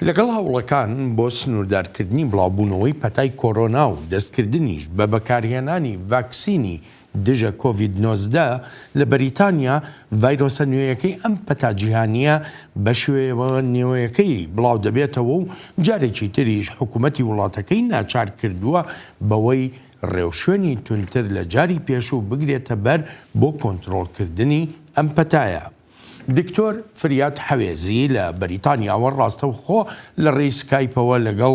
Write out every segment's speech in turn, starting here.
لەگەڵ هەوڵەکان بۆ سنوردارکردنی بڵاوبوونەوەی پەتای کۆرۆنا و دەستکردنیش بە بەکارهێنانی ڤاکسینی دژە کۆڤید-19 لە بەریتانیا ڤایرۆسە نوێیەکەی ئەم پەتاجیهانیە بە شێوەیەوە نوێیەکەی بڵاودەبێتەوە و جارێکی تریش حکومەتی وڵاتەکەی ناچارکردووە بەوەی ڕێگەوشوێنی توندتر لە جاری پێشوو بگرێتەبەر بۆ کۆنترۆڵکردنی ئەم پەتایە. دکتۆر فریاد حەوێزی لە بەریتانیاوە ڕاستەوخۆ لە ڕێی سکایپەوە لەگەڵ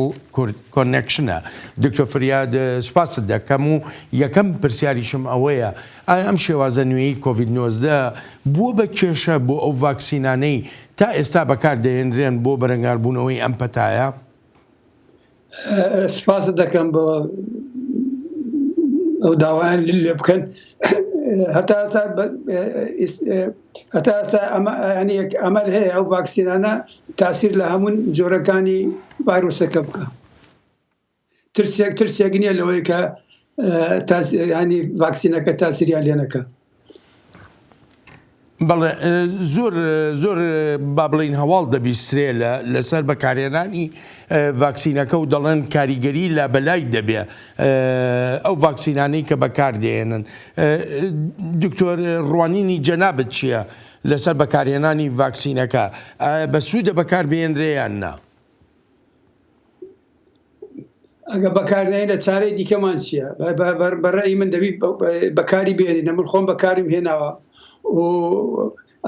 کۆنێکشنە. دکتۆر فریاد سوپاست دەکەم و یەکەم پرسیاریشم ئەوەیە ئایا ئەم شێوازە نوێی کۆڤید-19 بووە بە کێشە بۆ ئەو ڤاکسینانەی تا ئێستا بەکاردەهێنرێن بۆ بەرەنگاربوونەوەی ئەم پەتایە؟ سوپاست دەکەم بۆ ئەو داوایان لێ بکەن. هەتا ئێستا ئەمەل هەیە ئەو ڤاکسینانە تاسیر لە هەموو جۆرەکانی ڤایرۆسەکە بکە. ترسێک نییە لەوەی کە ڤاکسینەکە تاسیریان لێ نەکە. بەڵێ زۆر با بڵین هەواڵ دەبیسترێ لەسەر بەکارهێنانی ڤاکسینەکە و دەڵێن کاریگەری لابەلای دەبێ ئەو ڤاکسینانەی کە بەکاردێنن. دکتۆر ڕوانینی جەنابەت چییە لەسەر بەکارهێنانی ڤاکسینەکە؟ بە سوودە بەکاربهێنرێیان نا؟ ئەگە بەکارهێنین لە چارەی دیکەمان چییە؟ بەڕێی من دەبی بەکاری بێنینە. من خۆم بەکاریم هێناوە و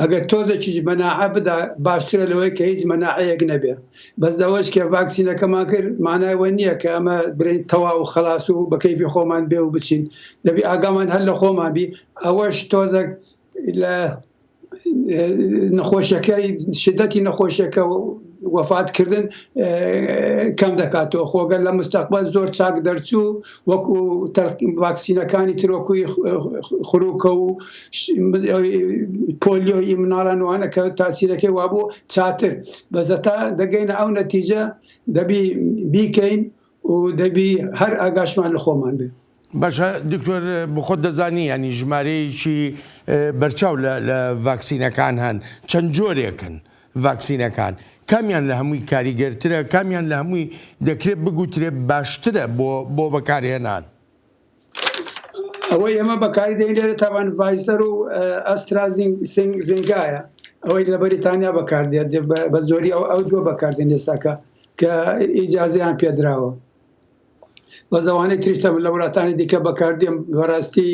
ئەگەر تۆزێکی مەناعە بدا باشترە لەوەی کە هیچ مەناعەیەک نەبێ. بەس دەوەش کە ڤاکسینەکەمان کرد مانایەوە نییە کە ئەمە برین تەواو و خەلاص و بە کەیفی خۆمان بێ و بچین. دەبی ئاگامان هەر لە خۆمان بی. ئەوەش تۆزێک لە نەخۆشیەکەی شدەتی نەخۆشیەکە وەفاتکردن کەم دەکاتەوە. خۆگەر لە مستەقبەل زۆر چاک دەرچوو وەکو ڤاکسینەکانی ترۆکوی خرووکە و پۆلیۆی مناڵانوانە کە تاسیرەکەی وابوو چاتر. بەزەتا دەگەینە ئەو نەتیجە دەبی بیکەین و دەبی هەر ئاگاشمان لە خۆمان بێ. باشە دکتۆر بخۆت دەزانی ینی ژمارەیەکی بەرچاو لە ڤاکسینەکان هەن، چەند جۆرێکن ڤاکسینەکان، کامیان لە هەمووی کاریگەرترە، کامیان لە هەمووی دەکرێت بگوترێ باشترە بۆ بەکارهێنان؟ ئەوەی ئەمە بەکاری دەین لێرە تاوان ڤایزەر و ئەسترازینگایە. ئەوەی لە بەریتانیا بەکاردێت بە زۆری ئەو دووە بەکاردێن ئێستاکە کە ئیجازەیان پێدراوە. بە زەوانەی تریشتە لە وڵاتانی دیکە بەکاردێن بەڕاستی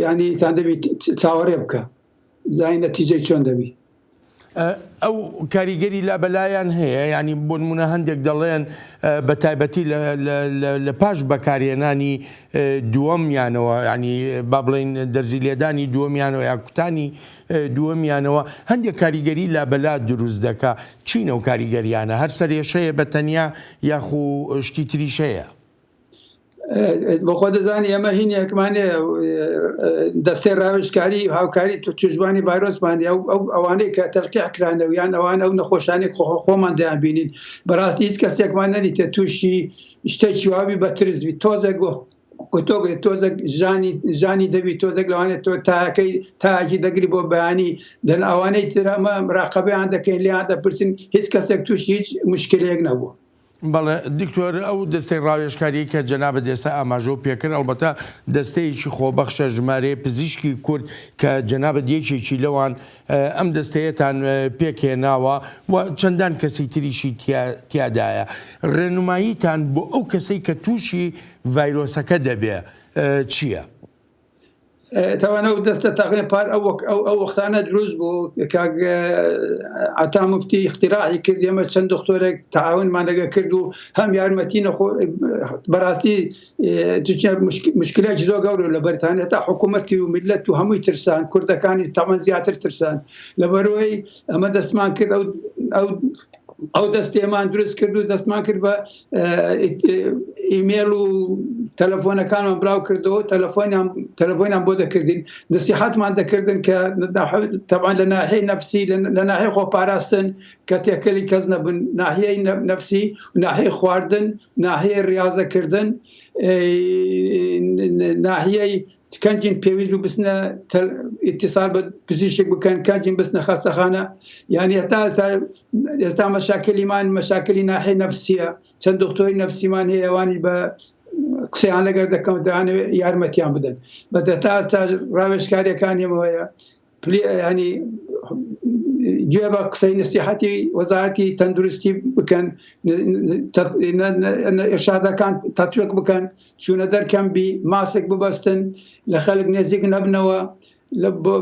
ینی تان دەبی چاوەڕێ بکە زای نەتیجەی چۆن دەبی. ئەو کاریگەری لابەلایان هەیە، ینی بۆ نمونە هەندێک دەڵێن بە تایبەتی لە پاش بەکارهێنانی دووەمیانەوە، ینی با بڵێن دەرزی لێدانی دووەمیانەوە یا کوتانی دووەمیانەوە هەندێک کاریگەری لابەلا دروست دەکا. چینە و کاریگەریانە؟ هەر سەرێشەیە بەتەنیا یاخو شتی تریشەیە؟ بۆ خۆ دەزانی ئەمە هینێکمانێ دەستەی ڕاوێژکاری هاوکاری توێژبانی ڤایرۆسمانێ ئەوانەی کە تەلقیحکرانەوە یان ئەوان ئەو نەخۆشانێک خۆمان دەیان بینین. بەڕاستی هیچ کەسێکمان نەدیتێ تووشی شتێکی واوی بە ترزبی. تۆزێک تۆزێک ژانی دەبی، تۆزێک لەوانێت تۆ تاکی دەگری بۆ بەیانی دەن ئەوانەی تر ئەمە مراقەبەیان دەکەین لیان دەپرسین. هیچ کەسێک تووشی هیچ مشکلەیەک نەبووە. بەڵێ دکتۆر ئەو دەستەی ڕاوێژکاری کە جەنابەت ئێستا ئاماژە و پێکرد ئەلبەتە دەستەیەکی خۆبەخشە ژمارەیە پزیشکی کورد کە جەنابەت یەکێکی لەوان ئەم دەستەیەتان پێکهێناوە و چەندان کەسی تریشی تیادایە. ڕێنماییتان بۆ ئەو کەسەی کە تووشی ڤایرۆسەکە دەبێ چییە؟ تاوانە و دەستە تاقنێ پار ئەو وەختانە دروست بوو ئاتا مفتی اختیراعی کرد. ئێمە چەند دکتۆرێک تەعاونمان لەگە کرد و هەم یارمەتی بەڕاستی مشکلێکی زۆر گەورە لە بەریتانیا تا حکومەتی و میلەت و هەمووی ترسان، کوردەکانی تەمان زیاتر ترسان. لەبەرەوەی ئەمە دەستمان کرد ئەو دەستێمان دروست کرد و دەستمان کرد بە ئیمێل و تەلەفۆنەکانمان بڵاو کردەوە، تەلەفۆنیان بۆ دەکردین، نەسیحەتمان دەکردن کە تەبعاً لە ناحیەی نەفسی لە ناحیەی خۆپاراستن کە تێکەلی کەس نەبن، ناحیەی نەفسی، ناحیەی خواردن، ناحیەی ریاضەکردن، ناحیەی کەنجین پێویست و بستنە ئیتیسال بە پزیشک بکەن کەنجین بستنە خەستەخانە یعنی هەتا ئێستا مەشاکلیمان مەشاکلی ناحیە نەفسیە چەند دکتۆری نەفسیمان هەیە ئەوانی بە قسەیان لەگەر دەکەم دەوانێت یارمەتیان بدەن بەدە تا ئێستا ڕاوێژکاریەکانیەوەیە ینی گوێ بە قسەی نسیحەتی وەزارەتی تەندروستی بکەن ئێرشادەکان تەتویق بکەن چوونە دەرکەمبی ماسک ببەستن لە خەڵک نێزیک نەبنەوە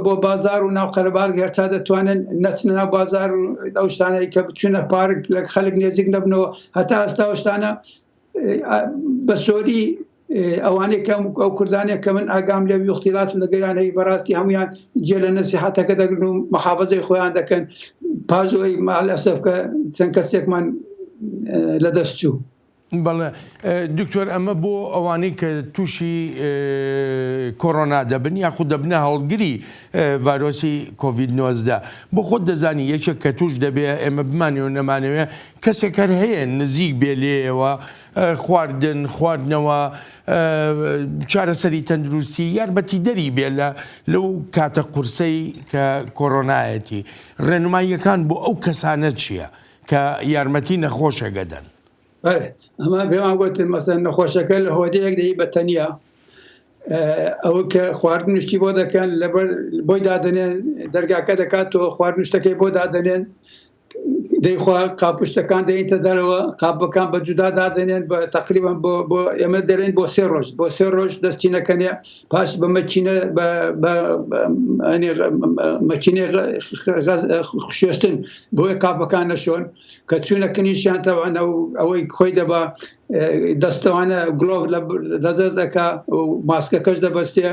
بۆ بازار و ناو قەرەباڵ هەرچا دەتوانن نەچنە ناو بازار و ئەو شتانەی کە بچونە پارک لە خەڵک نێزیک نەبنەوە هەتا ئێستا ئەو شتانە بە سۆری ئەوانەی کەم ئەو کوردانێک کە من ئاگام لێ اختیلات لەگەیان هەیە بەڕاستی هەمویان جێ لە نەسیحەتەکە دەگرن و مەحافەزەی خۆیان دەکەن پاژەوەی مەعلەسەف کە چەند کەسێکمان لەدەست چوو. بەڵێ دکتۆر ئەمە بۆ ئەوانەی کە تووشی کۆرۆنا دەبن یاخود دەبنە هەڵگری ڤایرۆسی کۆڤید-19 بۆ خۆت دەزانی یەکێک کە توش دەبێ ئێمە بمانێ و نەمانەوێ کەسێک هەر هەیە نزیک بێ لێەوە خواردن خواردنەوە چارەسەری تەندروستی یارمەتی دەری بێ لەو کاتە قورسەی کە کۆرۆنایەتی ڕێنماییەکان بۆ ئەو کەسانە چییە کە یارمەتی نەخۆشەگەدەن؟ ئەمە پێمان گوتن مەسەن نەخۆشەکە لە هۆدەیەک دەی بە تەنیا ئەوە کە خواردنیشتی بۆ دەکەن لەبەر بۆی دادنێن دەرگاکە دەکاتەوە خواردنیشتەکەی بۆ دادنێن دەیخوا قاپشتەکان دەینتە دەرەوە قاپەکان بە جودا دادنێن بە تقریبان بۆ ئێمە دەرێن بۆ 3 ڕۆژ بۆ 3 ڕۆژ دەستی نەکەنێ پاش بە مەکینە مەکینێ خوشێشتن بۆی قاپەکان نەشۆن کە چوونە کنیشیان تەوان ئەوەی خۆی دەبا دەستەوانە گلۆڤ لەدەست دەکا و ماسکەکەش دەبەستێ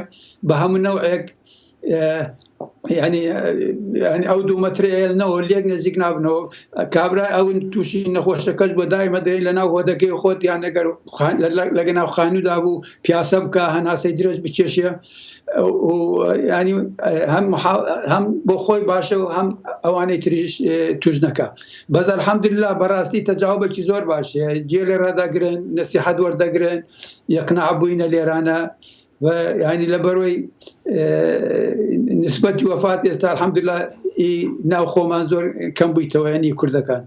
بە هەموو نەوعێک ینی ئەو 2 مەترێنەوە لێک نزیک نابنەوە کابرا ئەو تووشی نەخۆشەکەش بۆ دایمە دەین لە ناو هۆدەکەی خۆت یان نەگەر لەگە ناو خانوودا بوو پیاسە بکە هەناسەی درێژ بچێشە ینی هەم بۆ خۆی باشە و هەم ئەوانەی تریش توش نەکە بەز ئەلحەمدوللا بەڕاستی تەجاوبێکی زۆر باشە جێ لێ ڕداگرن نسیحەت وەردەگرن یەقناع بووینە لێرانە ینی لەبەرەوەی نسبەتی وەفات ئێستا ئەلحەمدوللا ناو خۆمان زۆر کەم بوویتەوە ینی کوردەکان.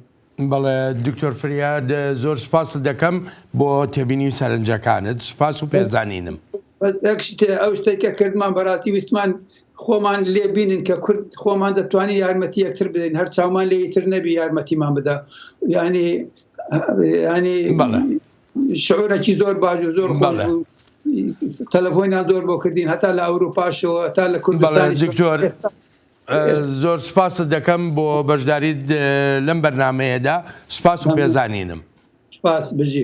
بەڵێ دکتۆر فریاد زۆر سپاس دەکەم بۆ تێبینی سەرنجەکانت سپاس و پێزانینم. ئەو شتێککە کردمان بەڕاستی ویستمان خۆمان لێ بینن کە کورد خۆمان دەتوانین یارمەتی یەکتر بدەین هەر چاومان لێ یتر نەبی یارمەتیمان بدە ینی شعورێکی زۆر باش و زۆر خۆش بوو تەلەفۆنیان زۆر بۆ کردین هەتا لە ئەوروپاشەوە تا لە کوردستان. دکتۆر زۆر سپاست دەکەم بۆ بەشداریت لەم بەرنامەیەدا سپاس و پێزانینم. سپاس بژی.